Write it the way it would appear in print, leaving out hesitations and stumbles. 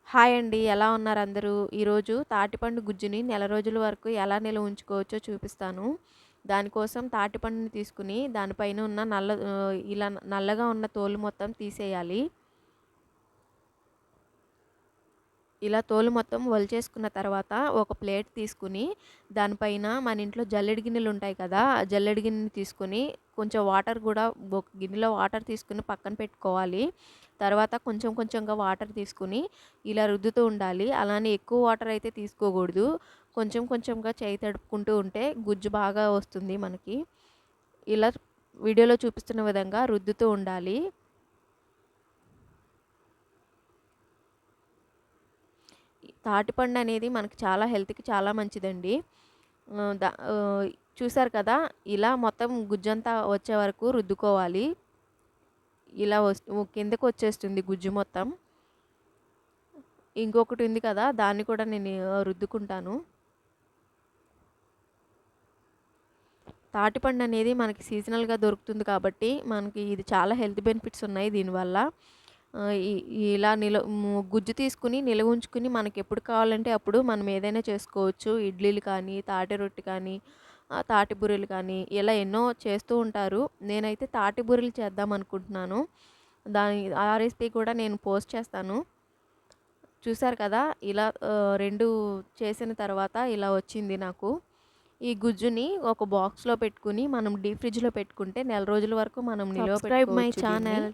Hi అండి. ఎలా ఉన్నారు అందరూ? ఈరోజు తాటిపండు గుజ్జుని నెల రోజుల వరకు ఎలా నిల్వ ఉంచుకోవచ్చో చూపిస్తాను. దానికోసం తాటిపండుని తీసుకొని దానిపైన ఉన్న ఇలా నల్లగా ఉన్న తోలు మొత్తం తీసేయాలి. ఇలా తోలు మొత్తం ఒలిచేసుకున్న తర్వాత ఒక ప్లేట్ తీసుకుని దానిపైన మన ఇంట్లో జల్లెడ గిన్నెలు ఉంటాయి కదా! ఆ జల్లెడ గిన్నెని తీసుకొని కొంచెం వాటర్ కూడా ఒక గిన్నెలో వాటర్ తీసుకొని పక్కన పెట్టుకోవాలి. తర్వాత కొంచెం కొంచెంగా వాటర్ తీసుకొని ఇలా రుద్దుతూ ఉండాలి. అలానే ఎక్కువ వాటర్ అయితే తీసుకోకూడదు. కొంచెం కొంచెంగా చేయి తడుపుకుంటూ ఉంటే గుజ్జు బాగా వస్తుంది మనకి. ఇలా వీడియోలో చూపిస్తున్న విధంగా రుద్దుతూ ఉండాలి. తాటిపండు అనేది మనకి చాలా హెల్త్‌కి చాలా మంచిదండి. ఆహ్, ద ఆహ్, చూసారు కదా! ఇలా మొత్తం గుజ్జంతా వచ్చే వరకు రుద్దుకోవాలి. ఇలా కిందకొచ్చేస్తుంది గుజ్జు మొత్తం. ఇంకొకటి ఉంది కదా! దాన్ని కూడా నేను రుద్దుకుంటాను. తాటిపండు అనేది మనకి సీజనల్‌గా దొరుకుతుంది కాబట్టి, మనకి ఇది చాలా హెల్త్ బెనిఫిట్స్ ఉన్నాయి దీనివల్ల. ఆహ్, ఇ ఇలా గుజ్జు తీసుకొని నిలవ ఉంచుకొని మనకెప్పుడు కావాలంటే అప్పుడు మనం ఏదైనా చేసుకోవచ్చు. ఇడ్లీలు కానీ, తాటి రొట్టె కానీ, తాటి బూరెలు కానీ ఇలా ఎన్నో చేస్తూ ఉంటారు. నేనైతే తాటి బూరెలు చేద్దాం అనుకుంటున్నాను. ఆ రెసిపీ కూడా నేను పోస్ట్ చేస్తాను. చూసారు కదా! ఇలా 2 చేసిన తర్వాత ఇలా వచ్చింది నాకు. ఈ గుజ్జుని ఒక బాక్స్‌లో పెట్టుకొని మనం డీప్ ఫ్రిడ్జ్‌లో పెట్టుకుంటే నెల రోజుల వరకు మనం నిలువ సబ్స్క్రైబ్ మై పెట్టుకోవచ్చు దీన్ని. ఛానల్